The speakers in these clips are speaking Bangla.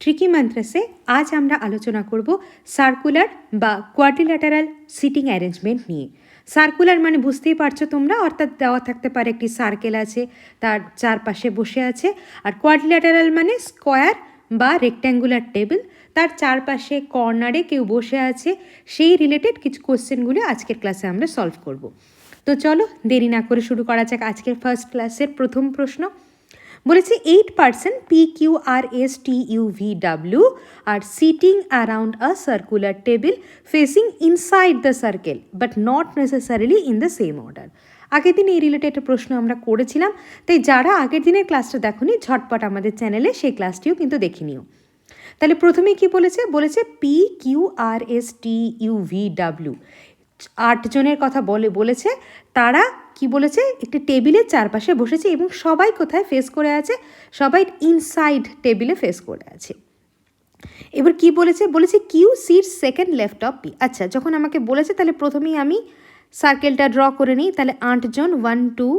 ট্রিকি মান্ত্রাসে আজ আমরা আলোচনা করব সার্কুলার বা কোয়াড্রিল্যাটারাল সিটিং অ্যারেঞ্জমেন্ট নিয়ে। সার্কুলার মানে বুঝতেই পারছো তোমরা, অর্থাৎ দেওয়া থাকতে পারে একটি সার্কেল আছে, তার চারপাশে বসে আছে। আর কোয়াড্রিল্যাটারাল মানে স্কোয়ার বা রেক্ট্যাঙ্গুলার টেবিল, তার চারপাশে কর্নারে কেউ বসে আছে। সেই রিলেটেড কিছু কোশ্চেনগুলো আজকের ক্লাসে আমরা সলভ করব। তো চলো দেরি না করে শুরু করা যাক আজকের ফার্স্ট ক্লাসের প্রথম প্রশ্ন। বলেছে 8% PQRSTUVW are sitting around a circular table facing inside the circle but not necessarily in the same order. আগের দিন এই রিলেটেড প্রশ্ন আমরা করেছিলাম, তাই যারা আগের দিনের ক্লাসটা দেখোনি ঝটপট আমাদের চ্যানেলে সেই ক্লাসটিও কিন্তু দেখে নিও। তাহলে প্রথমে কি বলেছে, বলেছে PQRSTUVW 8 জনের কথা বলেছে। তারা কি বলেছে, একটি টেবিলের চারপাশে বসেছে এবং সবাই কোথায় ফেস করে আছে, সবাই ইনসাইড টেবিলে ফেস করে আছে। এবার কি বলেছে, বলেছে Q sit second left of P. আচ্ছা, যখন আমাকে বলেছে তাহলে প্রথমেই আমি সার্কেলটা ড্র করে নিই। তাহলে 8 জন, 1 2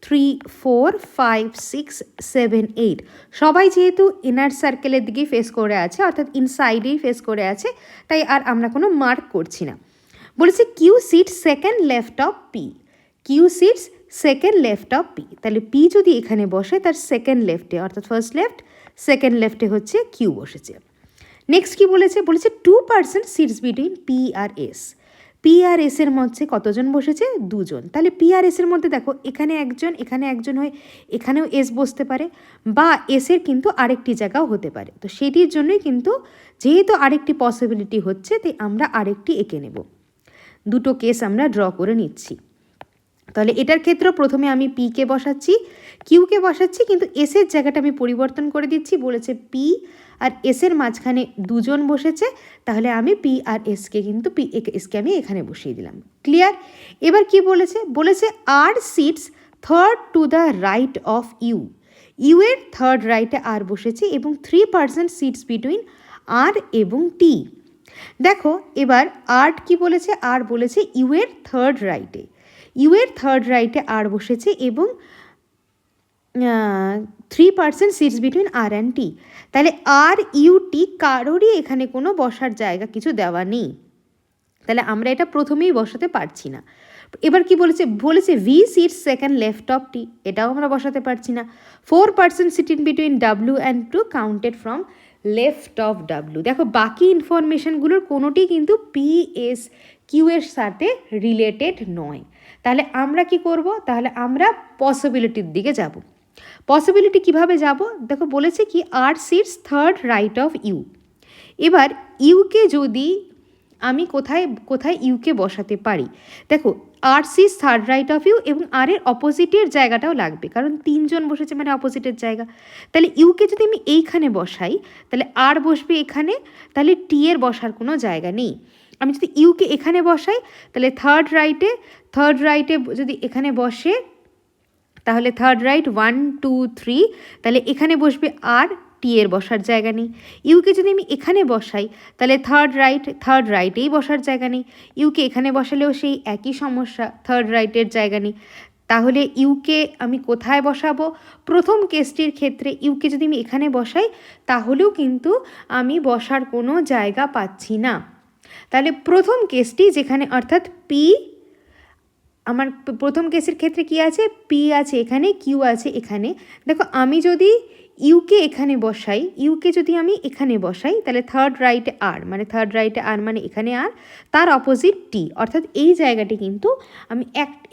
3 4 5 6 7 8 সবাই যেহেতু ইনার সার্কেলের দিকেই ফেস করে আছে, অর্থাৎ ইনসাইডেই ফেস করে আছে, তাই আর আমরা কোনো মার্ক করছি না। বলেছে Q sit second left of P, Q sits second left of P. তাহলে পি যদি এখানে বসে তার সেকেন্ড লেফটে, অর্থাৎ ফার্স্ট লেফট, সেকেন্ড লেফটে হচ্ছে কিউ বসেছে। নেক্সট কি বলেছে, বলেছে 2% sits between P R S. P R এসের মধ্যে কতজন বসেছে, 2 জন। তাহলে পি আর এসের মধ্যে দেখো এখানে একজন, এখানে একজন হয়ে এখানেও এস বসতে পারে, বা এসের কিন্তু আরেকটি জায়গাও হতে পারে। তো সেটির জন্যই কিন্তু যেহেতু আরেকটি পসিবিলিটি হচ্ছে, তাই আমরা আরেকটি এঁকে নেব। দুটো কেস আমরা ড্র করে নিচ্ছি। তাহলে এটার ক্ষেত্রে প্রথমে আমি পিকে বসাচ্ছি, কিউকে বসাচ্ছি, কিন্তু এসের জায়গাটা আমি পরিবর্তন করে দিচ্ছি। বলেছে পি আর এসের মাঝখানে 2 জন বসেছে, তাহলে আমি পি আর এসকে কিন্তু এসকে আমি এখানে বসিয়ে দিলাম। ক্লিয়ার? এবার কি বলেছে, বলেছে R sits third to the right of U. U এর থার্ড রাইটে আর বসেছে এবং 3% সিটস বিটুইন আর এবং টি। দেখো এবার আর কি বলেছে, আর বলেছে ইউ এর থার্ড রাইটে, ইউ এর থার্ড রাইটে আর বসেছে এবং 3% সিটস বিটুইন আর অ্যান্ড টি। তাহলে আর ইউ টি কারোরই এখানে কোনো বসার জায়গা কিছু দেওয়া নেই, তাহলে আমরা এটা প্রথমেই বসাতে পারছি না। এবার কি বলেছে, বলেছে V sits second left of T, এটাও আমরা বসাতে পারছি না। 4% sit in between W and two counted from left of W. দেখো বাকি ইনফরমেশনগুলোর কোনোটি কিন্তু পি এস কিউ এর সাথে রিলেটেড নয়। তাহলে আমরা কি করব, তাহলে আমরা পসিবিলিটির দিকে যাব। পসিবিলিটি কিভাবে যাব, দেখো বলেছে কি R sits third right of U. এবার ইউকে যদি আমি কোথায় কোথায় ইউকে বসাতে পারি, দেখো R sits third right of U এবং আর এর অপোজিটের জায়গাটাও লাগবে, কারণ 3 জন বসেছে মানে অপোজিটের জায়গা। তাহলে ইউকে যদি আমি এইখানে বসাই তাহলে আর বসবে এখানে, তাহলে টি এর বসার কোনো জায়গা নেই। আমি যদি ইউকে এখানে বসাই তাহলে থার্ড রাইটে যদি এখানে বসে তাহলে থার্ড রাইট 1 2 3, তাহলে এখানে বসবে আর, টি এর বসার জায়গা নেই। ইউকে যদি আমি এখানে বসাই তাহলে থার্ড রাইটেই বসার জায়গা নেই। ইউকে এখানে বসালেও সেই একই সমস্যা, থার্ড রাইটের জায়গা নেই। তাহলে ইউকে আমি কোথায় বসাবো, প্রথম কেসটির ক্ষেত্রে ইউকে যদি আমি এখানে বসাই তাহলেও কিন্তু আমি বসার কোনো জায়গা পাচ্ছি না। তাহলে প্রথম কেসটি যেখানে, অর্থাৎ পি, আমার প্রথম কেসের ক্ষেত্রে কি আছে, পি আছে এখানে, কিউ আছে এখানে। দেখো আমি যদি ইউকে এখানে বসাই, ইউকে যদি আমি এখানে বসাই তাহলে থার্ড রাইটে আর মানে এখানে আর, তার অপোজিট টি, অর্থাৎ এই জায়গাটি কিন্তু আমি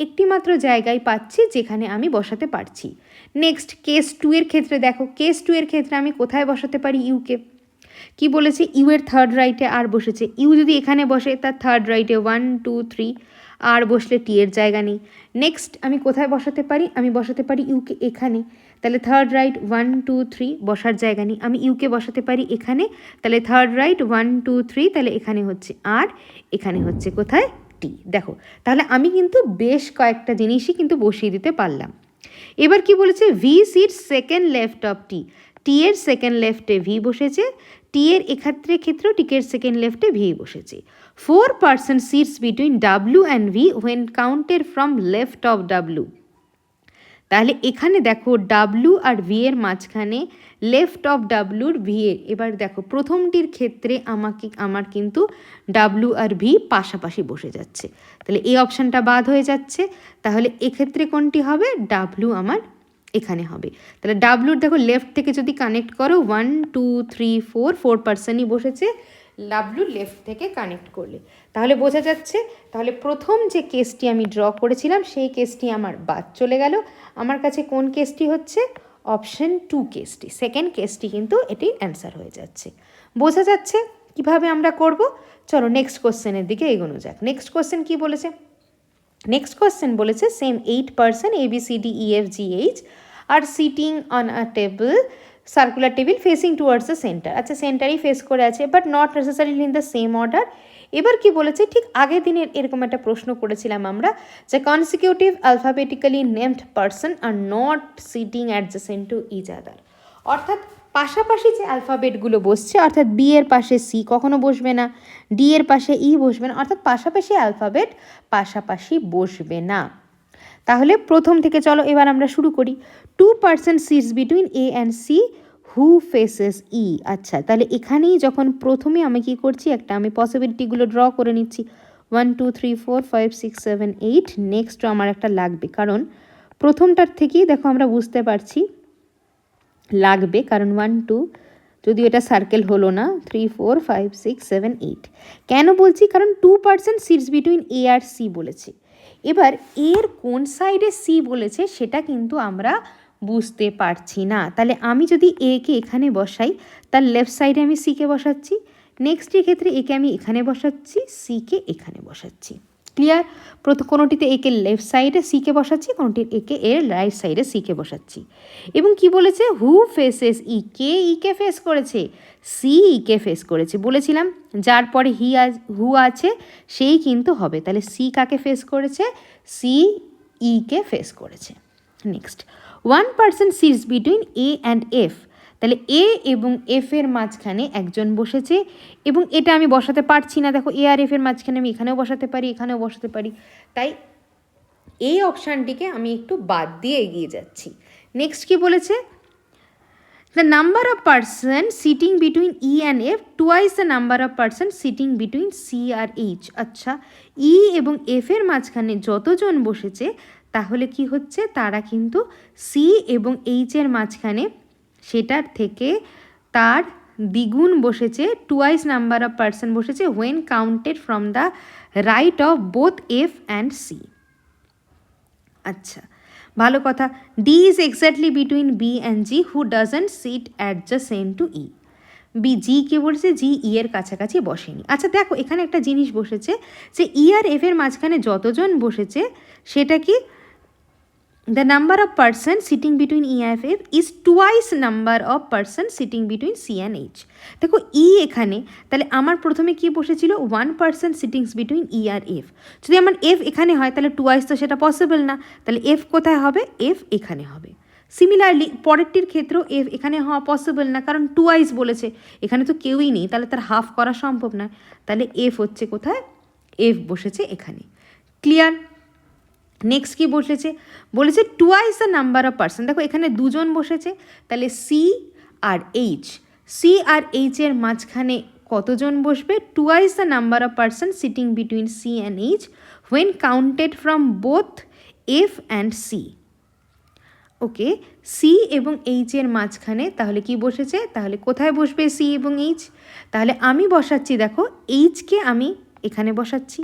একটি মাত্র জায়গায় পাচ্ছি যেখানে আমি বসাতে পারছি। নেক্সট কেস 2 এর ক্ষেত্রে দেখো, কেস 2 এর ক্ষেত্রে আমি কোথায় বসাতে পারি ইউকে, কি বলেছে ইউ এর থার্ড রাইটে আর বসেছে। ইউ যদি এখানে বসে তার থার্ড রাইটে 1 2 3, আর বসলে টি এর জায়গা নেই। নেক্সট আমি কোথায় বসাতে পারি, আমি বসাতে পারি ইউকে এখানে, তাহলে থার্ড রাইট 1 2 3 বসার জায়গা নেই। আমি ইউকে বসাতে পারি এখানে, তাহলে থার্ড রাইট 1 2 3, তাহলে এখানে হচ্ছে আর, এখানে হচ্ছে কোথায় টি। দেখো তাহলে আমি কিন্তু বেশ কয়েকটা জিনিসই কিন্তু বসিয়ে দিতে পারলাম। এবার কি বলেছে, V sits second left of T, T এর সেকেন্ড লেফটে ভি বসেছে, টি এর ক্ষেত্রেও টিকের সেকেন্ড লেফটে ভি বসেছে। 4% sits between W and V when counted from left of W. তাহলে এখানে দেখো ডাব্লু আর ভি এর মাঝখানে লেফট অফ ডাব্লুর ভি এর, এবার দেখো প্রথমটির ক্ষেত্রে আমার কিন্তু ডাব্লু আর ভি পাশাপাশি বসে যাচ্ছে, তাহলে এই অপশানটা বাদ হয়ে যাচ্ছে। তাহলে এক্ষেত্রে কোনটি হবে? ডাব্লু আমার এখানে হবে। তাহলে ডাব্লুর দেখো লেফট থেকে যদি কানেক্ট করো 1 2 3 4 পার্সনই বসেছে ডাব্লুর লেফট থেকে কানেক্ট করলে, তাহলে বোঝা যাচ্ছে। তাহলে প্রথম যে কেসটি আমি ড্র করেছিলাম সেই কেসটি আমার বাদ চলে গেল। আমার কাছে কোন কেসটি হচ্ছে? অপশন 2 কেসটি, সেকেন্ড কেসটি কিন্তু এটি অ্যান্সার হয়ে যাচ্ছে। বোঝা যাচ্ছে কিভাবে আমরা করব? চলো নেক্সট কোশ্চেনের দিকে এগোনো যাক। নেক্সট কোশ্চেন কি বলেছে? নেক্সট কোশ্চেন বলেছে সেম 8 পার্সন ABCDEFGH আর sitting on a table, circular table facing towards the centre. আচ্ছা সেন্টারই ফেস করে আছে, but not necessarily in the same order. এবার কি বলেছে? ঠিক আগের দিনের এরকম একটা প্রশ্ন করেছিলাম আমরা, যে consecutive alphabetically named person are not sitting adjacent to each other. অর্থাৎ পাশাপাশি যে অ্যালফাবেটগুলো বসছে, অর্থাৎ বি এর পাশে সি কখনো বসবে না, ডি এর পাশে ই বসবে না, অর্থাৎ পাশাপাশি অ্যালফাবেট পাশাপাশি বসবে না। তাহলে প্রথম থেকে চলো এবার আমরা শুরু করি। 2 person sits between A and C who faces E. আচ্ছা তাহলে এখানেই যখন প্রথমে আমি কি করছি, একটা আমি পসিবিলিটিগুলো ড্র করে নিচ্ছি। 1 2 3 4 5 6 7 8, নেক্সটও আমার একটা লাগবে, কারণ প্রথমটার থেকেই দেখো আমরা বুঝতে পারছি লাগবে, কারণ 1 2, যদিও এটা সার্কেল হলো না, 3 4 5 6 7 8। কেন বলছি? কারণ 2 পার্সন সিটস বিটুইন এ আর সি বলেছে। এবার এর কোন সাইডে সি বলেছে সেটা কিন্তু আমরা বুঝতে পারছি না। তাহলে আমি যদি এ কে এখানে বসাই, তার লেফট সাইডে আমি সি কে বসাচ্ছি, নেক্সটের ক্ষেত্রে একে আমি এখানে বসাচ্ছি, সি কে এখানে বসাচ্ছি। ক্লিয়ার? কোনোটিতে একে লেফট সাইডে সি কে বসাচ্ছি, কোনোটির একে এর রাইট সাইডে সি কে বসাচ্ছি। এবং কি বলেছে? হু ফেসেস ই, কে ই কে ফেস করেছে? সি ই কে ফেস করেছে। বলেছিলাম যার পরে হু আছে সেই কিন্তু হবে। তাহলে সি কাকে ফেস করেছে? সি ই কে ফেস করেছে। Next, 1 person sits between A and F. তাহলে এ এবং এফ এর মাঝখানে একজন বসেছে, এবং এটা আমি বসাতে পারছি না। দেখো এ আর এফ এর মাঝখানে আমি এখানেও বসাতে পারি, এখানেও বসাতে পারি, তাই এই অপশানটিকে আমি একটু বাদ দিয়ে এগিয়ে যাচ্ছি। নেক্সট কি বলেছে? The number of person sitting between E and F twice the number of person sitting between C আর এইচ। আচ্ছা ই এবং এফ এর মাঝখানে যতজন বসেছে তাহলে কি হচ্ছে, তারা কিন্তু সি এবং এইচ এর মাঝখানে সেটার থেকে তার দ্বিগুণ বসেছে, টুয়াইস নাম্বার অফ পার্সন বসেছে when counted from the right of both F and C. আচ্ছা ভালো কথা। D is exactly between B and G who doesn't sit adjacent to E. B G কে বলছে, জি ই এর কাছাকাছি বসেনি। আচ্ছা দেখো এখানে একটা জিনিস বসেছে যে ই আর এফ এর মাঝখানে যতজন বসেছে সেটা কি, the number of person sitting between E and F is twice number of person sitting between C and H. দেখো ই এখানে, তাহলে আমার প্রথমে কি বসেছিল? 1 পার্সন সিটিংস বিটুইন ই আর এফ। যদি আমার এফ এখানে হয় তাহলে টুয়াইস তো সেটা পসিবল না, তাহলে এফ কোথায় হবে? এফ এখানে হবে। সিমিলারলি পরেরটির ক্ষেত্রেও এফ এখানে হওয়া পসিবল না, কারণ টুয়াইস বলেছে, এখানে তো কেউই নেই, তাহলে তার হাফ করা সম্ভব নয়, তাহলে এফ হচ্ছে কোথায়? এফ বসেছে এখানে। ক্লিয়ার? নেক্সট কি বসেছে? বলেছে twice the number of person. দেখো এখানে দুজন বসেছে, তাহলে সি আর এইচ, সি আর এইচ এর মাঝখানে কতজন বসবে? Twice the number of person sitting between C and H when counted from both F and C. Okay, C এবং এইচ এর মাঝখানে তাহলে কি বসেছে? তাহলে কোথায় বসবে সি এবং এইচ? তাহলে আমি বসাচ্ছি, দেখো এইচকে আমি এখানে বসাচ্ছি।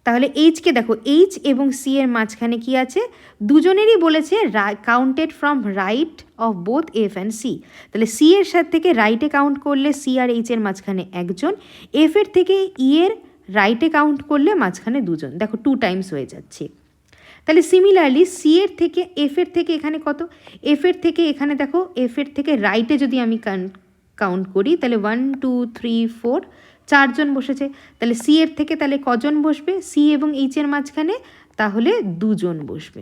তাহলে এইচকে দেখো, এইচ এবং সি এর মাঝখানে কি আছে? দুজনেরই বলেছে counted from right of both F and C. তাহলে সি এর সাথে থেকে রাইটে কাউন্ট করলে সি আর এইচ এর মাঝখানে একজন, এফ এর থেকে ই এর রাইটে কাউন্ট করলে মাঝখানে দুজন। দেখো 2 টাইমস হয়ে যাচ্ছে। তাহলে সিমিলারলি সি এর থেকে এফ এর থেকে এখানে কত? এফ এর থেকে এখানে দেখো, এফ এর থেকে রাইটে যদি আমি কাউন্ট করি তাহলে 1 2 3 4 4জন বসেছে। তাহলে সি এর থেকে তাহলে কজন বসবে? সি এবং এইচ এর মাঝখানে তাহলে 2জন বসবে।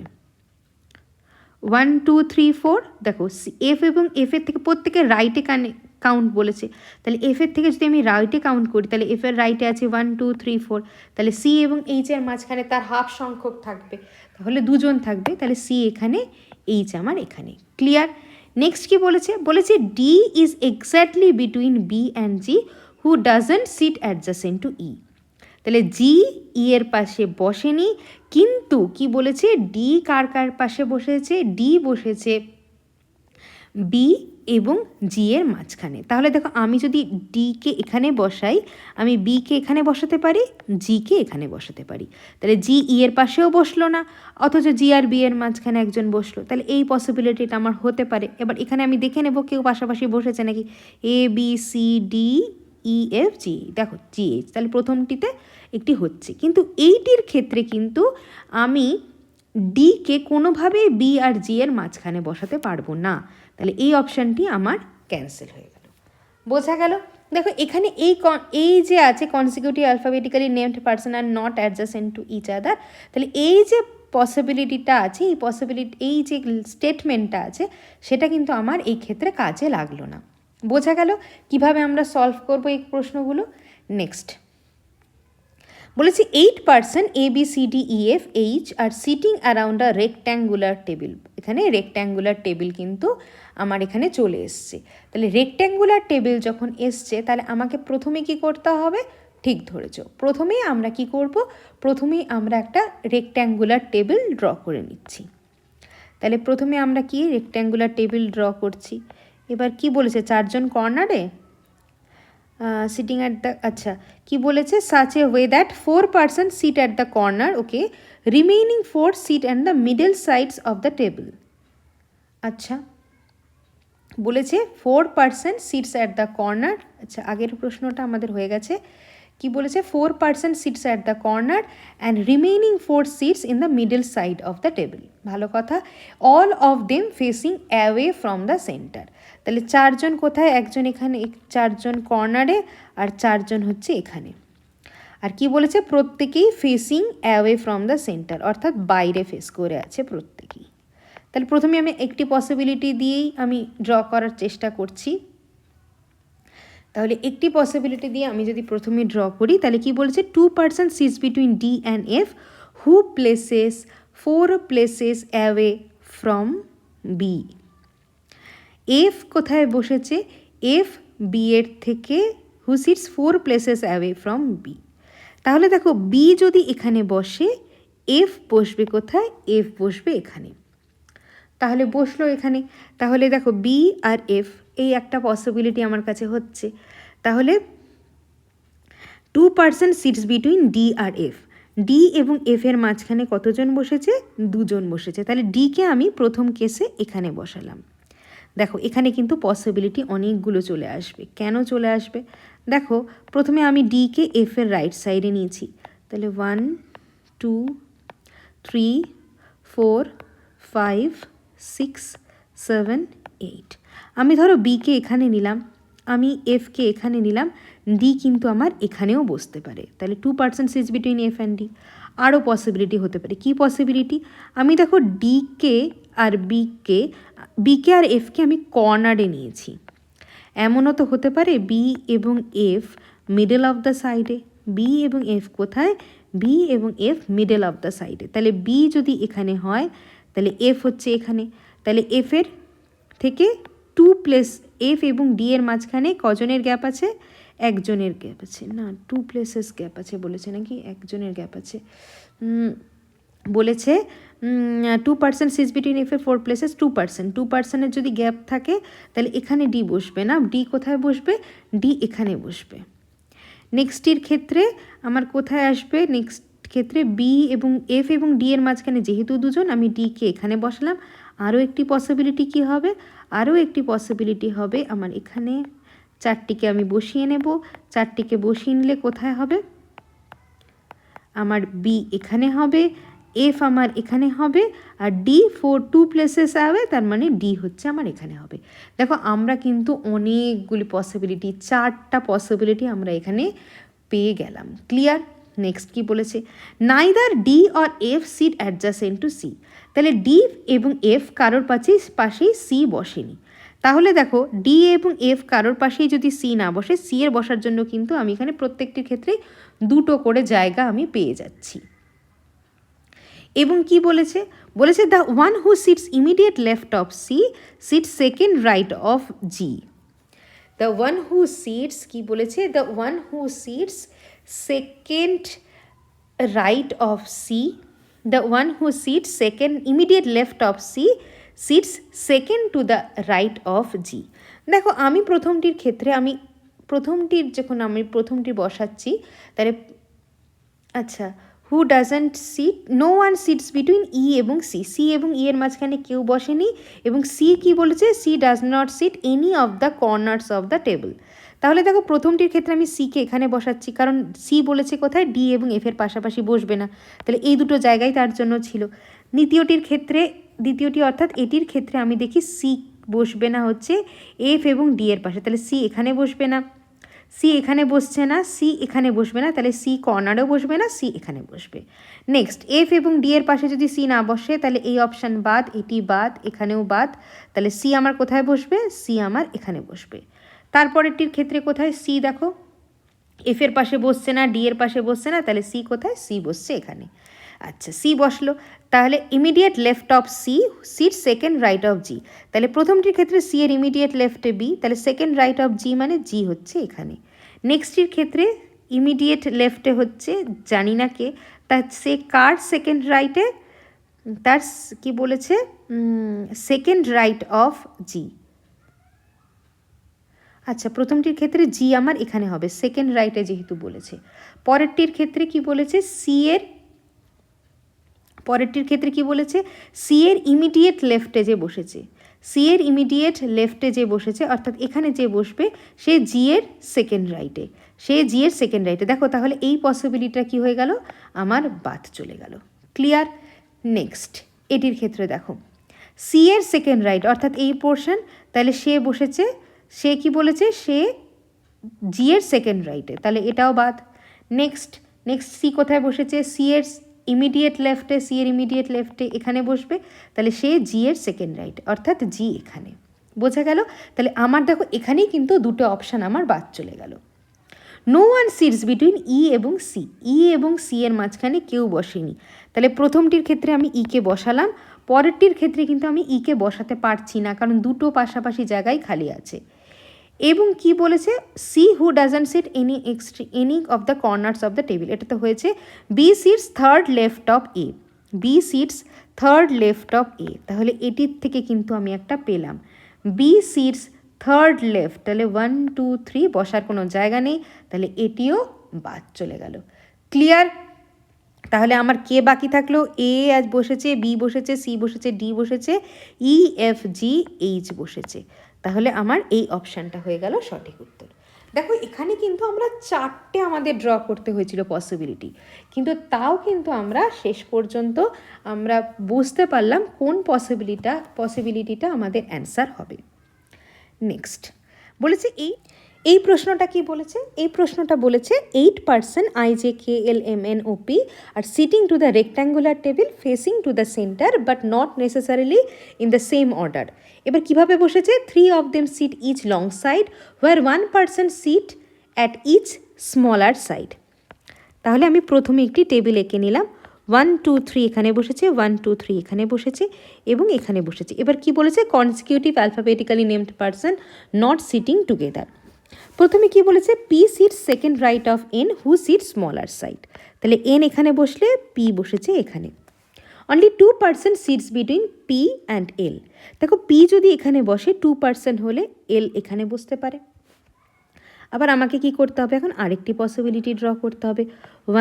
1 2 3 4, দেখো এফ এবং এফ এর থেকে প্রত্যেকের রাইটে কাউন্ট বলেছে, তাহলে এফের থেকে যদি আমি রাইটে কাউন্ট করি তাহলে এফের রাইটে আছে 1 2 3 4, তাহলে সি এবং এইচের মাঝখানে তার হাফ সংখ্যক থাকবে, তাহলে দুজন থাকবে, তাহলে সি এখানে, এইচ আমার এখানে। ক্লিয়ার? নেক্সট কি বলেছে? বলেছে D is exactly between B and G who doesn't sit adjacent to E. তাহলে জি ই এর পাশে বসেনি, কিন্তু কি বলেছে, ডি কার কার পাশে বসেছে, ডি বসেছে বি এবং জি এর মাঝখানে। তাহলে দেখো আমি যদি ডিকে এখানে বসাই, আমি বিকে এখানে বসাতে পারি, জিকে এখানে বসাতে পারি, তাহলে জি ই এর পাশেও বসলো না, অথচ জি আর বি এর মাঝখানে একজন বসলো, তাহলে এই পসিবিলিটিটা আমার হতে পারে। এবার এখানে আমি দেখে নেব কেউ পাশাপাশি বসেছে নাকি, A B C D E F G, দেখো জি এইচ, তাহলে প্রথমটিতে একটি হচ্ছে, কিন্তু এইটির ক্ষেত্রে কিন্তু আমি ডিকে কোনোভাবেই বি আর জি এর মাঝখানে বসাতে পারবো না, তাহলে এই অপশানটি আমার ক্যান্সেল হয়ে গেল। বোঝা গেল? দেখো এখানে এই যে আছে consecutive alphabetically named person are not adjacent to each other, তাহলে এই যে পসিবিলিটিটা আছে, এই যে স্টেটমেন্টটা আছে, সেটা কিন্তু আমার এই ক্ষেত্রে কাজে লাগলো না। বোঝা গেল কিভাবে আমরা সলভ করবো এই প্রশ্নগুলো? নেক্সট বলেছি 8 person A B C D E F H are sitting around a rectangular table. এখানে রেক্ট্যাঙ্গুলার টেবিল কিন্তু আমার এখানে চলে এসছে, তাহলে রেক্ট্যাঙ্গুলার টেবিল যখন এসছে তাহলে আমাকে প্রথমে কি করতে হবে? ঠিক ধরেছ, প্রথমেই আমরা কি করব, প্রথমেই আমরা একটা রেক্ট্যাঙ্গুলার টেবিল ড্র করে নিচ্ছি। তাহলে প্রথমে আমরা কি রেক্ট্যাঙ্গুলার টেবিল ড্র করছি। এবার কি বলেছে, 4 জন কর্নারে সিটিং অ্যাট দ্য, আচ্ছা কি বলেছে, such a way that 4 person sit at the corner, okay, remaining 4 sit at the middle sides of the table. আচ্ছা বলেছে 4 person sits at the corner, আচ্ছা আগের প্রশ্নটা আমাদের হয়ে গেছে, কি বলেছে 4 person sits at the corner and remaining 4 sits in the middle side of the table. ভালো কথা, all of them facing away from the centre. তাহলে 4 জন কোথায়, একজন এখানে, 4 জন কর্নারে আর 4 জন হচ্ছে এখানে। আর কি বলেছে, প্রত্যেকেই facing away from the centre, অর্থাৎ বাইরে ফেস করে আছে প্রত্যেকেই। তাহলে প্রথমে আমি একটি পসিবিলিটি দিয়েই আমি ড্র করার চেষ্টা করছি। তাহলে একটি পসিবিলিটি দিয়ে আমি যদি প্রথমে ড্র করি, তাহলে কি বলেছে, 2 person sits between D and F who places 4 places away from B. F কোথায় বসেছে, এফ বি এর থেকে who sits 4 places away from B. তাহলে দেখো বি যদি এখানে বসে, এফ বসবে কোথায়, এফ বসবে এখানে, তাহলে বসলো এখানে। তাহলে দেখো বি আর এফ, এই একটা পসিবিলিটি আমার কাছে হচ্ছে। তাহলে 2 পার্সন সিটস বিটুইন ডি আর এফ, ডি এবং এফ এর মাঝখানে কতজন বসেছে, 2 জন বসেছে, তাহলে ডিকে আমি প্রথম কেসে এখানে বসালাম। দেখো এখানে কিন্তু পসিবিলিটি অনেকগুলো চলে আসবে। কেন চলে আসবে, দেখো প্রথমে আমি ডিকে এফ এর রাইট সাইডে নিয়েছি, তাহলে 1 2 3 4 5 6 7 8, আমি ধরো বিকে এখানে নিলাম, আমি এফকে এখানে নিলাম, ডি কিন্তু আমার এখানেও বসতে পারে, তাহলে 2 person sits between F and D. আরও পসিবিলিটি হতে পারে, কি পসিবিলিটি, আমি দেখো ডিকে আর বিকে আর এফকে আমি কর্নারে নিয়েছি, এমনও তো হতে পারে বি এবং এফ মিডল অফ দ্য সাইডে, বি এবং এফ কোথায়, বি এবং এফ মিডল অফ দ্য সাইডে, তাহলে বি যদি এখানে হয় তাহলে এফ হচ্ছে এখানে, তাহলে এফের থেকে 2 প্লেস, এফ এবং ডি এর মাঝখানে কজনের গ্যাপ আছে, একজনের গ্যাপ আছে, না 2 প্লেসেস গ্যাপ আছে বলেছে নাকি, একজনের গ্যাপ আছে বলেছে। 2 পার্সন সিটস বিটুইন এফ এর 4 প্লেসেস, 2 পার্সনের যদি গ্যাপ থাকে তাহলে এখানে ডি বসবে না, ডি কোথায় বসবে, ডি এখানে বসবে। নেক্সটের ক্ষেত্রে আমার কোথায় আসবে, নেক্সট ক্ষেত্রে বি এবং এফ এবং ডি এর মাঝখানে যেহেতু 2 জন, আমি ডিকে এখানে বসালাম। আরও একটি পসিবিলিটি কি হবে, আরও একটি পসিবিলিটি হবে আমার এখানে 4টিকে আমি বসিয়ে নেব, 4টিকে বসিয়ে নিলে কোথায় হবে, আমার বি এখানে হবে, এফ আমার এখানে হবে, আর ডি 2 প্লেসেস অ্যাওয়ে, তার মানে ডি হচ্ছে আমার এখানে হবে। দেখো আমরা কিন্তু অনেকগুলি পসিবিলিটি, 4টা পসিবিলিটি আমরা এখানে পেয়ে গেলাম। ক্লিয়ার? নেক্সট কি বলেছে, neither D or F sit adjacent to C. তাহলে ডি এবং এফ কারোর পাশেই সি বসেনি, তাহলে দেখো ডি এবং এফ কারোর পাশেই যদি সি না বসে, সি এর বসার জন্য কিন্তু আমি এখানে প্রত্যেকটির ক্ষেত্রে দুটো করে জায়গা আমি পেয়ে যাচ্ছি। এবং কি বলেছে, বলেছে the one who sits immediate left of C sit second right of G. The one who sits কি বলেছে, the one who sits second right of C, the one who sits second immediate left of C sits second to the right of G. দেখো আমি প্রথমটির ক্ষেত্রে যখন আমি প্রথমটি বসাচ্ছি, তাহলে আচ্ছা who doesn't sit, no one sits between E এবং সি, সি এবং ই এর মাঝখানে কেউ বসেনি, এবং সি কি বলেছে, C does not sit any of the corners of the table. তাহলে দেখো প্রথমটির ক্ষেত্রে আমি সিকে এখানে বসাচ্ছি, কারণ সি বলেছে কোথায়, ডি এবং এফ এর পাশাপাশি বসবে না, তাহলে এই দুটো জায়গায় তার জন্য ছিল। দ্বিতীয়টি অর্থাৎ এটির ক্ষেত্রে আমি দেখি সি বসবে না হচ্ছে এফ এবং ডি এর পাশে, তাহলে সি এখানে বসবে না, সি এখানে বসছে না, সি এখানে বসবে না, তাহলে সি কর্নারেও বসবে না, সি এখানে বসবে। নেক্সট এফ এবং ডি এর পাশে যদি সি না বসে, তাহলে এই অপশান বাদ, এটি বাদ, এখানেও বাদ, তাহলে সি আমার কোথায় বসবে, সি আমার এখানে বসবে। তারপরেরটির ক্ষেত্রে কোথায়, সি দেখো এফ এর পাশে বসছে না, ডি এর পাশে বসছে না, তাহলে সি কোথায়, সি বসছে এখানে। আচ্ছা সি বসলো, তাহলে immediate left of C sit second right of G, তাহলে প্রথমটির ক্ষেত্রে সি এর ইমিডিয়েট লেফটে বি, তাহলে সেকেন্ড রাইট অফ জি মানে জি হচ্ছে এখানে। নেক্সটটির ক্ষেত্রে ইমিডিয়েট লেফটে হচ্ছে জানি না কে, তার সে কার সেকেন্ড রাইটে, তার কি বলেছে সেকেন্ড রাইট অফ জি। আচ্ছা প্রথমটির ক্ষেত্রে জি আমার এখানে হবে, সেকেন্ড রাইটে যেহেতু বলেছে। পরেরটির ক্ষেত্রে কি বলেছে, সি এর ইমিডিয়েট লেফটে যে বসেছে, সি এর ইমিডিয়েট লেফটে যে বসেছে অর্থাৎ এখানে যে বসবে সে জি এর সেকেন্ড রাইটে, দেখো তাহলে এই পসিবিলিটিটা কি হয়ে গেল, আমার বাদ চলে গেল। ক্লিয়ার? নেক্সট এটির ক্ষেত্রে দেখো সি এর সেকেন্ড রাইট অর্থাৎ এই পোর্শন, তাহলে সে বসেছে, সে কি বলেছে, সে জি এর সেকেন্ড রাইটে, তাহলে এটাও বাদ। নেক্সট সি কোথায় বসেছে, সি এর ইমিডিয়েট লেফটে এখানে বসবে, তাহলে সে জি এর সেকেন্ড রাইট অর্থাৎ জি এখানে। বোঝা গেল? তাহলে আমার দেখো এখানেই কিন্তু দুটো অপশান আমার বাদ চলে গেল। No one sits between E এবং সি এর মাঝখানে কেউ বসেনি, তাহলে প্রথমটির ক্ষেত্রে আমি ইকে বসালাম, পরেরটির ক্ষেত্রে কিন্তু আমি ইকে বসাতে পারছি না, কারণ দুটো পাশাপাশি জায়গায় খালি আছে। এবং কি বলেছে, C who doesn't sit any of the corners of the table, এটা তো হয়েছে B sits third left of A, তাহলে এটির থেকে কিন্তু আমি একটা পেলাম বি সিটস থার্ড লেফট, তাহলে 1 2 3 বসার কোনো জায়গা নেই, তাহলে এটিও বাদ চলে গেল। ক্লিয়ার? তাহলে আমার কে বাকি থাকলো, এ আজ বসেছে, বি বসেছে, সি বসেছে, ডি বসেছে, ই এফ জি এইচ বসেছে, তাহলে আমার এই অপশানটা হয়ে গেল সঠিক উত্তর। দেখো এখানে কিন্তু আমরা 4টে আমাদের ড্র করতে হয়েছিল পসিবিলিটি, কিন্তু তাও কিন্তু আমরা শেষ পর্যন্ত আমরা বুঝতে পারলাম কোন পসিবিলিটিটা আমাদের অ্যান্সার হবে। নেক্সট বলেছে এই প্রশ্নটা কি বলেছে, এই প্রশ্নটা বলেছে 8 IJKLMNOP আর sitting to the rectangular table facing to the centre but not necessarily in the same order. এবার কিভাবে বসেছে, 3 of them sit each long side where 1 person sit at each smaller side। তাহলে আমি প্রথমে একটি টেবিল এঁকে নিলাম, 1 2 3 এখানে বসেছে, 1 2 3 এখানে বসেছে এবং এখানে বসেছে। এবার কি বলেছে, consecutive alphabetically named person not sitting together. প্রথমে কি বলেছে, P sit second right of N who sit smaller side, তাহলে এন এখানে বসলে পি বসেছে এখানে। Only 2 person sits between P and L, দেখো পি যদি এখানে বসে 2 person হলে এল এখানে বসতে পারে। আবার আমাকে কি করতে হবে, এখন আরেকটি পসিবিলিটি ড্র করতে হবে,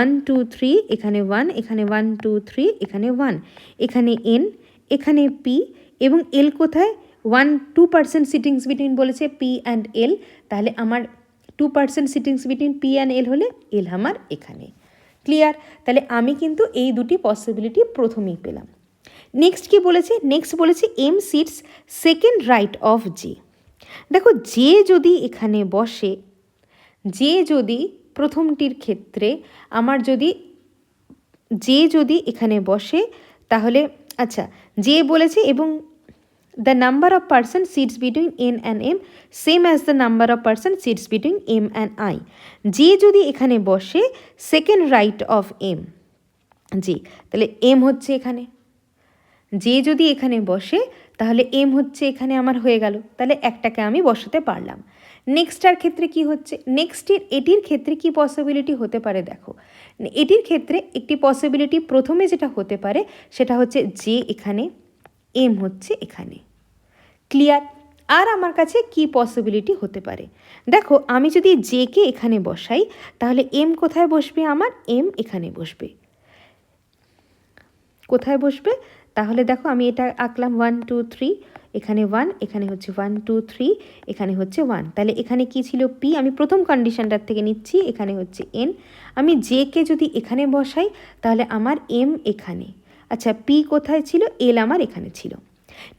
1 2 3 এখানে 1, এখানে 1 2 3 এখানে 1, এখানে এন, এখানে পি এবং এল কোথায়, 2 person সিটিংস বিটুইন বলেছে পি অ্যান্ড এল, তাহলে আমার 2 person sittings between P and এল হলে এল আমার এখানে। ক্লিয়ার? তাহলে আমি কিন্তু এই দুটি পসিবিলিটি প্রথমেই পেলাম। নেক্সট কি বলেছে, নেক্সট বলেছে M sits second right of J. দেখো জে যদি এখানে বসে, জে যদি প্রথমটির ক্ষেত্রে আমার জে যদি এখানে বসে, তাহলে আচ্ছা জে বলেছে এবং the number of person seats between n and m same as the number of person seats between m and I. যে যদি এখানে বসে সেকেন্ড রাইট অফ এম, যে তাহলে এম হচ্ছে এখানে, যে যদি এখানে বসে তাহলে এম হচ্ছে এখানে আমার হয়ে গেল, তাহলে একটাকে আমি বসাতে পারলাম। নেক্সটটার ক্ষেত্রে কি হচ্ছে, এটির ক্ষেত্রে কি পসিবিলিটি হতে পারে দেখো, এটির ক্ষেত্রে একটি পসিবিলিটি প্রথমে যেটা হতে পারে সেটা হচ্ছে যে এখানে, এম হচ্ছে এখানে। ক্লিয়ার? আর আমার কাছে কি পসিবিলিটি হতে পারে দেখো, আমি যদি জে কে এখানে বসাই তাহলে এম কোথায় বসবে, আমার এম এখানে বসবে। কোথায় বসবে তাহলে দেখো, আমি এটা আঁকলাম 1 2 3, এখানে 1, এখানে হচ্ছে 1 2 3, এখানে হচ্ছে 1, তাহলে এখানে কি ছিল পি, আমি প্রথম কন্ডিশনটার থেকে নিচ্ছি, এখানে হচ্ছে এন। আমি জে কে যদি এখানে বসাই তাহলে আমার এম এখানে, আচ্ছা পি কোথায় ছিল, এল আমার এখানে ছিল।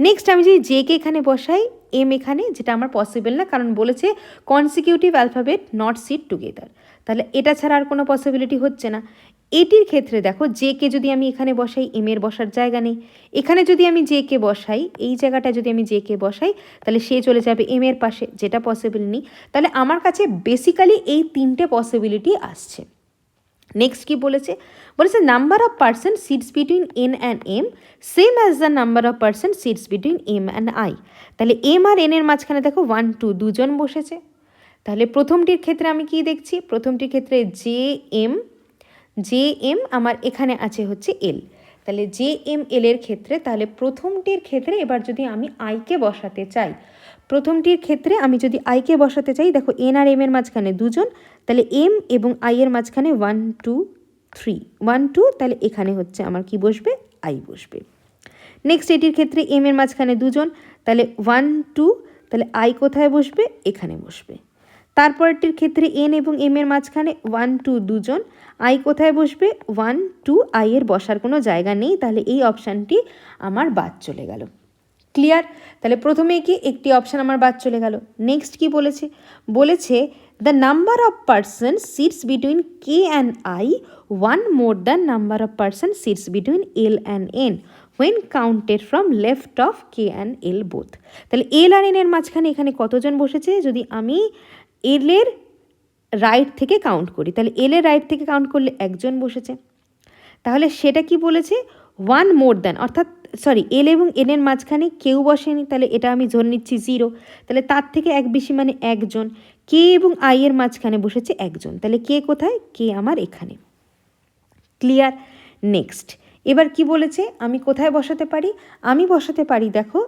নেক্সট আমি যদি জে কে এখানে বসাই, এম এখানে, যেটা আমার পসিবল না, কারণ বলেছে consecutive alphabet not sit together, তাহলে এটা ছাড়া আর কোনো পসিবিলিটি হচ্ছে না। এটির ক্ষেত্রে দেখো, জে কে যদি আমি এখানে বসাই, এম এর বসার জায়গা নেই, এখানে যদি আমি জে কে বসাই, এই জায়গাটা যদি আমি জে কে বসাই তাহলে সে চলে যাবে এম এর পাশে, যেটা পসিবল নেই। তাহলে আমার কাছে বেসিক্যালি এই তিনটে পসিবিলিটি আসছে। নেক্সট কি বলেছে, বলেছে number of person sits between N and M same as the number of person sits between M and I. তাহলে এম আর এন এর মাঝখানে দেখো 1 2 দুজন বসেছে। তাহলে প্রথমটির ক্ষেত্রে আমি কি দেখছি, প্রথমটির ক্ষেত্রে জে এম আমার এখানে আছে হচ্ছে এল, তাহলে জে এম এল এর ক্ষেত্রে, তাহলে প্রথমটির ক্ষেত্রে এবার যদি আমি আইকে বসাতে চাই, প্রথমটির ক্ষেত্রে আমি যদি আইকে বসাতে চাই, দেখো এন আর এম এর মাঝখানে দুজন, তাহলে এম এবং আই এর মাঝখানে 1 2 3 1 2, তাহলে এখানে হচ্ছে আমার কি বসবে, আই বসবে। নেক্সট এটির ক্ষেত্রে এম এর মাঝখানে দুজন, তাহলে 1 2, তাহলে আই কোথায় বসবে, এখানে বসবে। তারপরটির ক্ষেত্রে এন এবং এম এর মাঝখানে 1 2 দুজন, আই কোথায় বসবে, 1 2, আই এর বসার কোনো জায়গা নেই, তাহলে এই অপশানটি আমার বাদ চলে গেল। ক্লিয়ার? তাহলে প্রথমে কি একটি অপশান আমার বাদ চলে গেল। নেক্সট কি বলেছে, বলেছে the number of person sits between K and I one more than number of person sits between L and N when counted from left of k and l both। তাহলে এল আর এন এর মাঝখানে এখানে কতজন বসেছে, যদি আমি এল এর রাইট থেকে কাউন্ট করি, তাহলে এল এর রাইট থেকে কাউন্ট করলে একজন বসেছে। তাহলে সেটা কি বলেছে, 1 মোর দ্যান, অর্থাৎ সরি এল এবং এন এর মাঝখানে কেউ বসেনি, তাহলে এটা আমি ধরে নিচ্ছি 0, তাহলে তার থেকে এক বেশি মানে একজন। কে এবং আই এর মাঝখানে বসেছে একজন, তাহলে কে কোথায়, কে আমার এখানে। ক্লিয়ার? নেক্সট এবার কি বলেছে, আমি কোথায় বসাতে পারি, আমি বসাতে পারি দেখো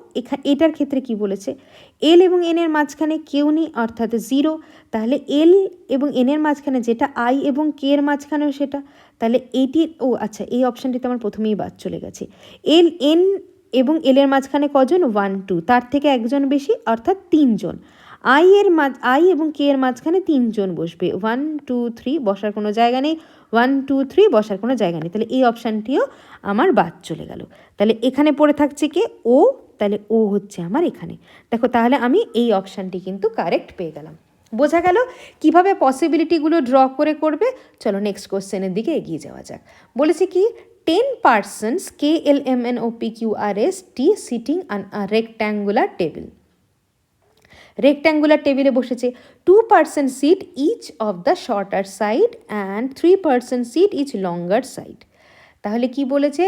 এটার ক্ষেত্রে কি বলেছে, এল এবং এন এর মাঝখানে কেউ নেই অর্থাৎ 0, তাহলে এল এবং এন এর মাঝখানে যেটা আই এবং কে এর মাঝখানেও সেটা, তাহলে এইটির আচ্ছা এই অপশানটিতে আমার প্রথমেই বাদ চলে গেছে। এন এবং এল এর মাঝখানে কজন, 1 2, তার থেকে একজন বেশি অর্থাৎ 3 জন। আই এবং কে এর মাঝখানে 3 জন বসবে, 1 2 3 বসার কোনো জায়গা নেই, 1 2 3 বসার কোনো জায়গা নেই, তাহলে এই অপশানটিও আমার বাদ চলে গেল। তাহলে এখানে পড়ে থাকছে কে, ও, তাহলে ও হচ্ছে আমার এখানে। দেখো তাহলে আমি এই অপশানটি কিন্তু কারেক্ট পেয়ে গেলাম। বোঝা গেল কিভাবে পসিবিলিটিগুলো ড্র করে করবে। চলো নেক্সট কোশ্চেনের দিকে এগিয়ে যাওয়া যাক। বলেছে কি 10 persons KLMNOPQRST sitting on a rectangular table। Rectangular টেবিলে বসেছে, 2 person sit each of the shorter side and 3 person sit each longer side. তাহলে কি বলেছে,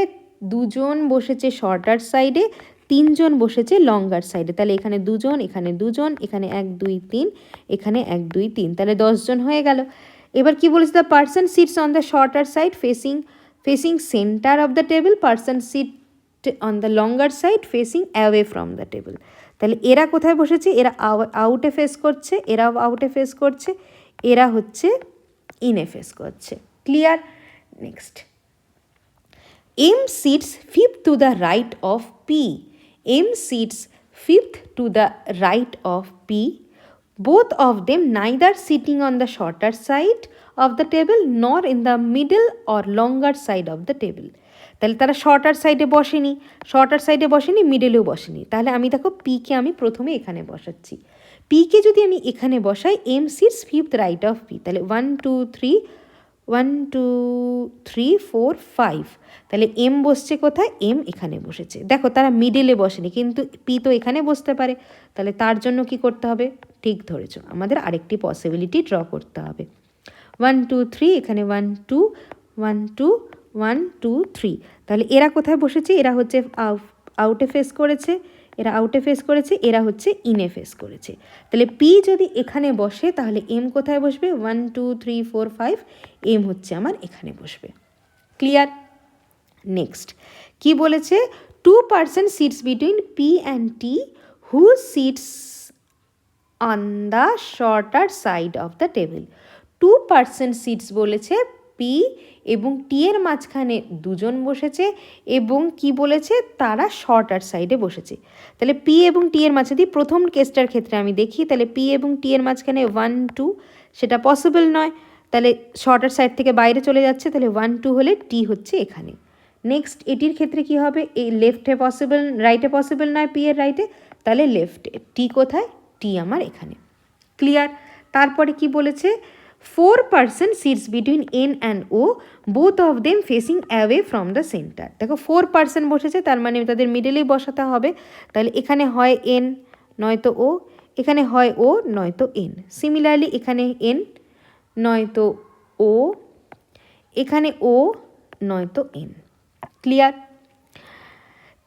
দুজন বসেছে শর্টার সাইডে, 3 জন বসেছে লঙ্গার সাইডে, তাহলে এখানে দুজন, এখানে দুজন, এখানে 1 2 3, এখানে 1 2 3, তাহলে 10 জন হয়ে গেল। এবার কি বলেছে, the person sits on the shorter side facing centre of the table, person sit on the longer side facing away from the table. তাহলে এরা কোথায় বসেছে, এরা আউটে ফেস করছে, এরাও আউটে ফেস করছে, এরা হচ্ছে ইনে ফেস করছে। Clear? Next M sits fifth to the right of P, M sits fifth to the right of P, both of them neither sitting on the shorter side of the table nor in the middle or longer side of the table। তাহলে তারা শর্টার সাইডে বসেনি, মিডলেও বসেনি। তাহলে আমি দেখো পিকে আমি প্রথমে এখানে বসাচ্ছি, পিকে যদি আমি এখানে বসাই, M sits fifth right of P, তাহলে 1 2 3 1 2 3 4 5, তাহলে এম বসছে কোথায়? এম এখানে বসেছে। দেখো তারা মিডলে বসেনি, কিন্তু পি তো এখানে বসতে পারে, তাহলে তার জন্য কি করতে হবে? ঠিক ধরেছো, আমাদের আরেকটি পসিবিলিটি ড্র করতে হবে। 1 2 3, এখানে 1 2 1 2 1 2 3, তাহলে এরা কোথায় বসেছে? এরা হচ্ছে আউটে ফেস করেছে, এরা আউটে ফেস করেছে, এরা হচ্ছে ইনে ফেস করেছে। তাহলে পি যদি এখানে বসে তাহলে এম কোথায় বসবে? 1 2 3 4 5, এম হচ্ছে আমার এখানে বসবে। ক্লিয়ার? নেক্সট কি বলেছে? 2% sits between P and T, who sits on the shorter side of the table. 2% sits বলেছে, পি এবং টি এর মাঝখানে দুজন বসেছে এবং কি বলেছে? তারা শর্টার সাইডে বসেছে। তাহলে পি এবং টি এর মাঝে দিয়ে প্রথম কেসটার ক্ষেত্রে আমি দেখি, তাহলে পি এবং টি এর মাঝখানে 1 2, সেটা পসিবল নয়, তাহলে শর্টার সাইড থেকে বাইরে চলে যাচ্ছে, তাহলে 1 2 হলে টি হচ্ছে এখানে। নেক্সট এটির ক্ষেত্রে কি হবে? এই লেফটে পসিবল, রাইটে পসিবল নয়, পি এর রাইটে, তাহলে লেফটে। টি কোথায়? টি আমার এখানে। ক্লিয়ার? তারপরে কি বলেছে? 4% sits between N and O, both of them facing away from the centre. দেখো 4% বসেছে, তার মানে তাদের মিডলেই বসাতে হবে, তাহলে এখানে হয় এন নয়তো ও, এখানে হয় ও নয়তো এন। সিমিলারলি এখানে এন নয়তো ও, এখানে ও নয়তো এন। ক্লিয়ার?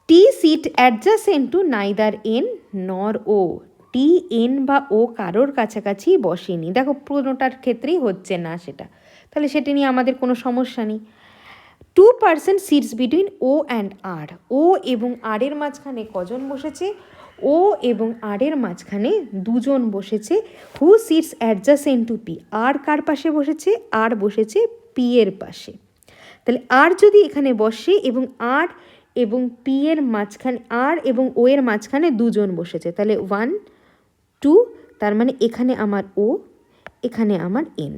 টি seat adjacent two neither N নর ও, টি এন বা ও কারোর কাছাকাছি বসেনি। দেখো পুরোটার ক্ষেত্রেই হচ্ছে না সেটা, তাহলে সেটা নিয়ে আমাদের কোনো সমস্যা নেই। 2% সিটস বিটুইন ও অ্যান্ড আর, ও এবং আর এর মাঝখানে কজন বসেছে? ও এবং আর এর মাঝখানে দুজন বসেছে। হু সিটস অ্যাডজাসেন্ট টু পি, আর কার পাশে বসেছে? আর বসেছে পি এর পাশে। তাহলে আর যদি এখানে বসে এবং আর এবং পি এর মাঝখানে, আর এবং ও এর মাঝখানে দুজন বসেছে, তাহলে 1 2, তার মানে এখানে আমার ও, এখানে আমার এন।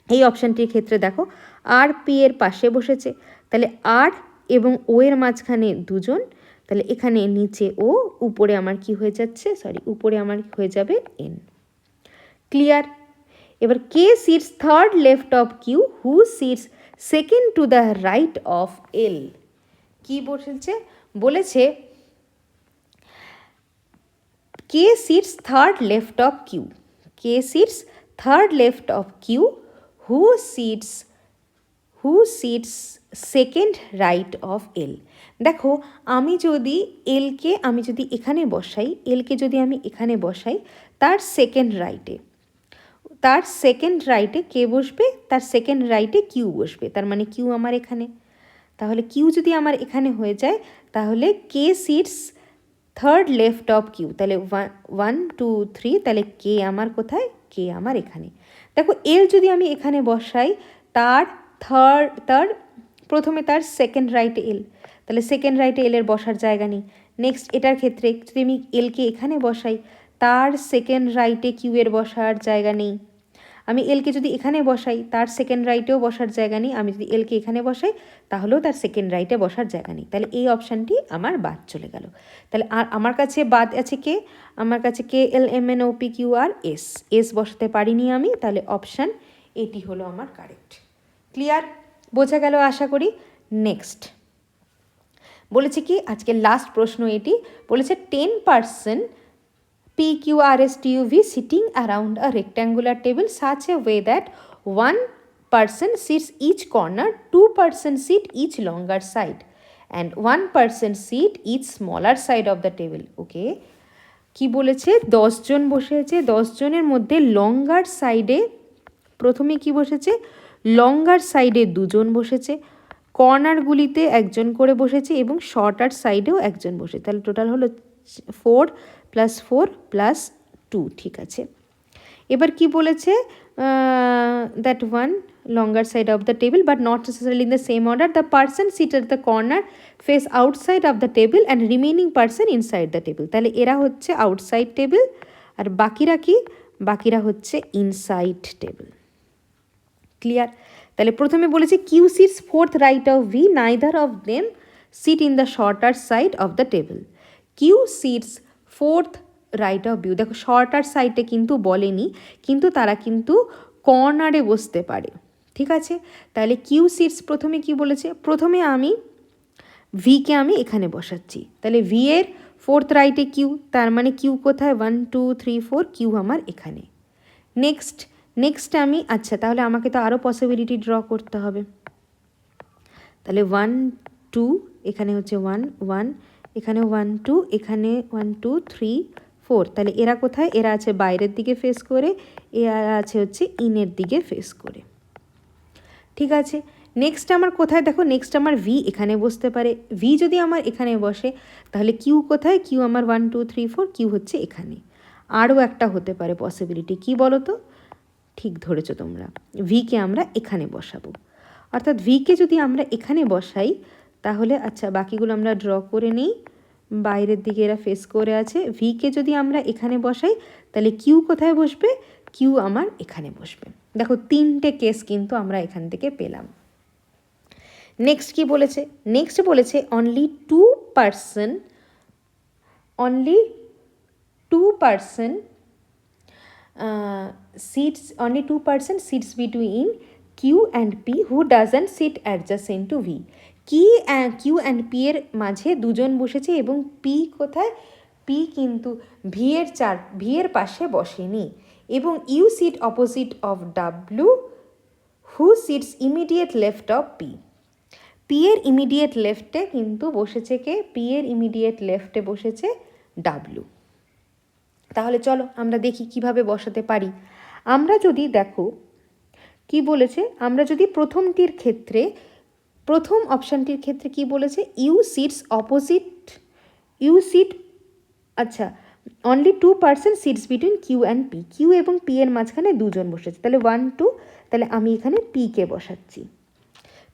এই অপশানটির ক্ষেত্রে দেখো আর পি এর পাশে বসেছে, তাহলে আর এবং ও এর মাঝখানে দুজন, তাহলে এখানে নিচে ও, উপরে আমার কি হয়ে যাচ্ছে? উপরে আমার হয়ে যাবে এন। ক্লিয়ার? এবার K sits third left of Q, who sits second to the right of L. কি বসেছে? বলেছে K sits third left of Q, K sits third left of Q, who sits second right of L. দেখো আমি যদি এলকে আমি যদি এখানে বসাই, এলকে যদি আমি এখানে বসাই, তার সেকেন্ড রাইটে কে বসবে? তার সেকেন্ড রাইটে কিউ বসবে, তার মানে কিউ আমার এখানে। তাহলে কিউ যদি আমার এখানে হয়ে যায়, তাহলে K sits third left of Q, তাহলে 1 2 3, তাহলে কে আমার কোথায়? কে আমার এখানে। দেখো এল যদি আমি এখানে বসাই, তার প্রথমে তার সেকেন্ড রাইটে এল, তাহলে সেকেন্ড রাইটে এলের বসার জায়গা নেই। নেক্সট এটার ক্ষেত্রে যদি আমি এলকে এখানে বসাই, তার সেকেন্ড রাইটে কিউ এর বসার জায়গা নেই। আমি এলকে যদি এখানে বসাই, তার সেকেন্ড রাইটেও বসার জায়গা নেই। আমি যদি এলকে এখানে বসাই, তাহলেও তার সেকেন্ড রাইটে বসার জায়গা নেই, তাহলে এই অপশানটি আমার বাদ চলে গেল। তাহলে আর আমার কাছে বাদ আছে কে? আমার কাছে K L M N O P Q R S, S বসাতে পারিনি আমি, তাহলে অপশান এটি হলো আমার কারেক্ট। ক্লিয়ার? বোঝা গেল আশা করি। নেক্সট বলেছে কি, আজকে লাস্ট প্রশ্ন এটি, বলেছে 10% PQRSTUV sitting around a rectangular table such a way that 1% sits each corner, 2% sit each longer side and 1% sit each smaller side of the table. ওকে, কি বলেছে? 10 জন বসে আছে, 10 জনের মধ্যে লঙ্গার সাইডে প্রথমে কি বসেছে? লঙ্গার সাইডে দুজন বসেছে, কর্নারগুলিতে একজন করে বসেছে এবং শর্টার সাইডেও একজন বসেছে, তাহলে টোটাল হলো 4 + 4 + 2। ঠিক আছে, এবার কি বলেছে? That one longer side of the table but not necessarily in the same order, the person sit at the corner face outside of the table and remaining person inside the table. তাহলে এরা হচ্ছে আউটসাইড টেবিল আর বাকিরা কি? বাকিরা হচ্ছে ইনসাইড টেবিল। ক্লিয়ার? তাহলে প্রথমে বলেছে Q sits fourth right of V, neither of them sit in the shorter side of the table. Q sits fourth right of V, দেখো শর্টার সাইডে কিন্তু বলেনি, কিন্তু তারা কিন্তু কর্নারে বসতে পারে। ঠিক আছে, তাহলে কিউ সিটস প্রথমে কি বলেছে, প্রথমে আমি ভিকে আমি এখানে বসাচ্ছি, তাহলে ভি এর ফোর্থ রাইটে কিউ, তার মানে কিউ কোথায়, 1 2 3 4, কিউ আমার এখানে। নেক্সট আমি, আচ্ছা তাহলে আমাকে তো আরও পসিবিলিটি ড্র করতে হবে, তাহলে 1 2, এখানে হচ্ছে 1 1, এখানে 1 2, এখানে 1 2 3 4, তাহলে এরা কোথায়, এরা আছে বাইরের দিকে ফেস করে, এরা আছে হচ্ছে ইনের দিকে ফেস করে। ঠিক আছে, নেক্সট আমার কোথায় দেখো, নেক্সট আমার ভি এখানে বসতে পারে, ভি যদি আমার এখানে বসে তাহলে কিউ কোথায়, কিউ আমার 1 2 3 4, কিউ হচ্ছে এখানে। আরও একটা হতে পারে পসিবিলিটি, কি বলো তো, ঠিক ধরেছো তোমরা, ভিকে আমরা এখানে বসাবো, অর্থাৎ ভিকে যদি আমরা এখানে বসাই তাহলে, আচ্ছা বাকিগুলো আমরা ড্র করে নিই, বাইরের দিকে এরা ফেস করে আছে, ভিকে যদি আমরা এখানে বসাই তাহলে কিউ কোথায় বসবে, কিউ আমার এখানে বসবে। দেখো তিনটে কেস কিন্তু আমরা এখান থেকে পেলাম। নেক্সট কি বলেছে, নেক্সট বলেছে only 2% sits between Q and P who doesn't sit adjacent to V. Q and P এর মাঝে দুজন বসেছে এবং পি কোথায়, পি কিন্তু ভি এর পাশে বসেনি, এবং U sit opposite of W who sits immediate left of P. P এর ইমিডিয়েট লেফটে কিন্তু বসেছে কে, পি এর ইমিডিয়েট লেফটে বসেছে ডাব্লু। তাহলে চলো আমরা দেখি কিভাবে বসাতে পারি। আমরা যদি দেখো কি বলেছে, আমরা যদি প্রথম অপশানটির ক্ষেত্রে কি বলেছে, আচ্ছা only 2% sits between Q and P, Q এবং পি এর মাঝখানে দুজন বসেছে, তাহলে 1 2, তাহলে আমি এখানে পিকে বসাচ্ছি,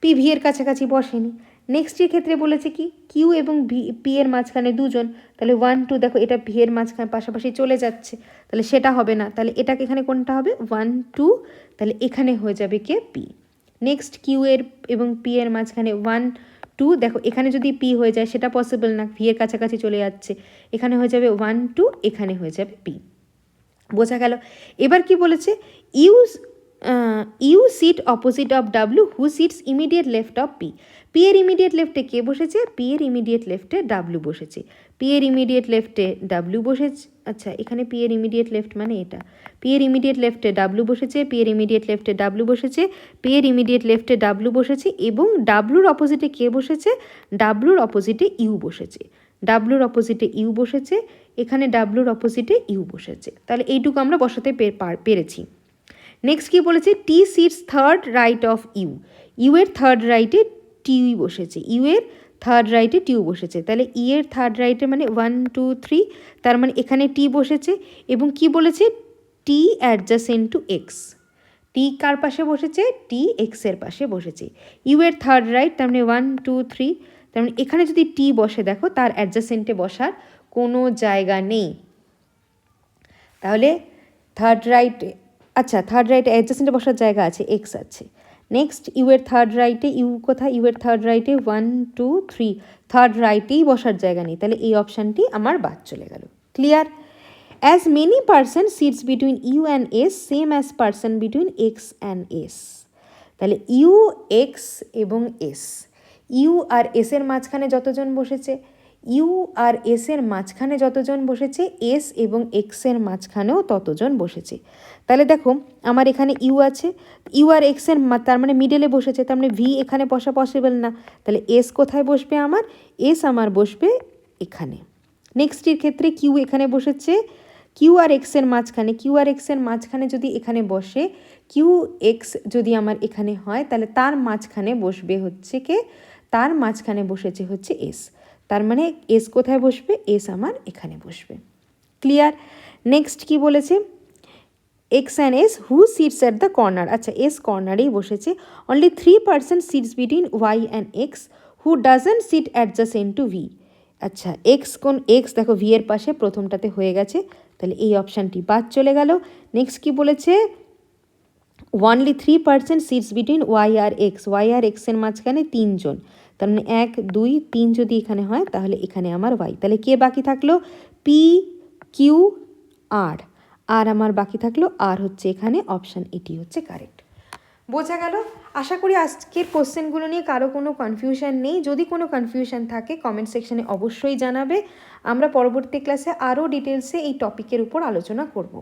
পি ভি এর কাছাকাছি বসেনি। নেক্সটের ক্ষেত্রে বলেছে কি, কিউ এবং পি এর মাঝখানে দুজন, তাহলে 1 2, দেখো এটা ভি এর মাঝখানে পাশাপাশি চলে যাচ্ছে, তাহলে সেটা হবে না, তাহলে এটাকে এখানে কোনটা হবে, 1 2, তাহলে এখানে হয়ে যাবে কে, পি। নেক্সট কিউ এর এবং পি এর মাঝখানে 1 2, দেখো এখানে যদি পি হয়ে যায় সেটা পসিবল না, ভি এর কাছাকাছি চলে যাচ্ছে, এখানে হয়ে যাবে 1 2, এখানে হয়ে যাবে পি। বোঝা গেল। এবার কি বলেছে, U sit opposite of W who sits immediate left of P. P এর ইমিডিয়েট লেফটে কে বসেছে, পি এর ইমিডিয়েট লেফটে ডাব্লু বসেছে, পি এর ইমিডিয়েট লেফটে ডাব্লু বসেছে, আচ্ছা এখানে পি এর ইমিডিয়েট লেফট মানে এটা, পি এর ইমিডিয়েট লেফটে ডাব্লু বসেছে, পি এর ইমিডিয়েট লেফটে ডাব্লু বসেছে, পি এর ইমিডিয়েট লেফটে ডাব্লু বসেছে, এবং ডাব্লুর অপোজিটে কে বসেছে, ডাব্লুর অপোজিটে ইউ বসেছে, ডাব্লুর অপোজিটে ইউ বসেছে, এখানে ডাব্লুর অপোজিটে ইউ বসেছে, তাহলে এইটুকু আমরা বসাতে পেরেছি। নেক্সট কি বলেছে, T sits third right of U, U এর থার্ড রাইটে টি বসেছে, ইউ এর থার্ড রাইটে টিউ বসেছে, তাহলে ই এর থার্ড রাইটে মানে 1 2 3, তার মানে এখানে টি বসেছে, এবং কি বলেছে, টি অ্যাডজাসেন্ট টু এক্স, টি কার পাশে বসেছে, টি এক্সের পাশে বসেছে, ইউ এর থার্ড রাইট তার মানে 1 2 3, তার মানে এখানে যদি টি বসে দেখো তার অ্যাডজাসেন্টে বসার কোনো জায়গা নেই, তাহলে থার্ড রাইটে, আচ্ছা থার্ড রাইটে অ্যাডজাসেন্টে বসার জায়গা আছে, এক্স আছে। নেক্সট ইউ এর থার্ড রাইটে, ইউ কোথায়, ইউ এর থার্ড রাইটে 1 2 3, থার্ড রাইটেই বসার জায়গা নেই, তাহলে এই অপশানটি আমার বাদ চলে গেল। Clear. As many person sits between U and S same as person between X and S, তাহলে ইউ এক্স এবং এস, ইউ আর এসের মাঝখানে যতজন বসেছে, ইউ আর এসের মাঝখানে যতজন বসেছে, এস এবং এক্সের মাঝখানেও ততজন বসেছে, তাহলে দেখো আমার এখানে ইউ আছে, ইউ আর এক্সের তার মানে মিডলে বসেছে, তার মানে ভি এখানে বসা পসিবল না, তাহলে এস কোথায় বসবে আমার, এস আমার বসবে এখানে। নেক্সটের ক্ষেত্রে কিউ এখানে বসেছে, কিউ আর এক্সের মাঝখানে, কিউ আর এক্সের মাঝখানে যদি এখানে বসে, কিউ এক্স যদি আমার এখানে হয় তাহলে তার মাঝখানে বসবে হচ্ছে কে, তার মাঝখানে বসেছে হচ্ছে এস, তার মানে এস কোথায় বসবে, এস আমার এখানে বসবে। ক্লিয়ার। নেক্সট কি বলেছে, X and S who sits at the corner, আচ্ছা এস কর্নারেই বসেছে, only 3% sits between Y and X who doesn't sit adjacent to V, আচ্ছা এক্স কোন, এক্স দেখো ভি এর পাশে প্রথমটাতে হয়ে গেছে, তাহলে এই অপশানটি বাদ চলে গেল। নেক্সট কি বলেছে, অনলি 3% সিটস বিটুইন ওয়াই আর এক্স, ওয়াই আর এক্সের মাঝখানে তিনজন, তার মানে 1 2 3 যদি এখানে হয় তাহলে এখানে আমার ওয়াই, তাহলে কে বাকি থাকলো, পি কিউ আর, আর আমার বাকি থাকলো আর হচ্ছে এখানে অপশান এটি হচ্ছে কারেক্ট। বোঝা গেল? আশা করি আজকের কোশ্চেনগুলো নিয়ে কারো কোনো কনফিউশন নেই। যদি কোনো কনফিউশন থাকে কমেন্ট সেকশনে অবশ্যই জানাবে। আমরা পরবর্তী ক্লাসে আরও ডিটেলসে এই টপিকের উপর আলোচনা করব।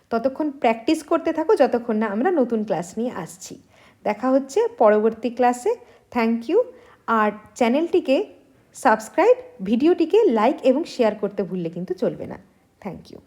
ততক্ষণ প্র্যাকটিস করতে থাকো যতক্ষণ না আমরা নতুন ক্লাস নিয়ে আসছি। দেখা হচ্ছে পরবর্তী ক্লাসে। Thank you. আর চ্যানেলটিকে সাবস্ক্রাইব, ভিডিওটিকে লাইক এবং শেয়ার করতে ভুললে কিন্তু চলবে না। Thank you.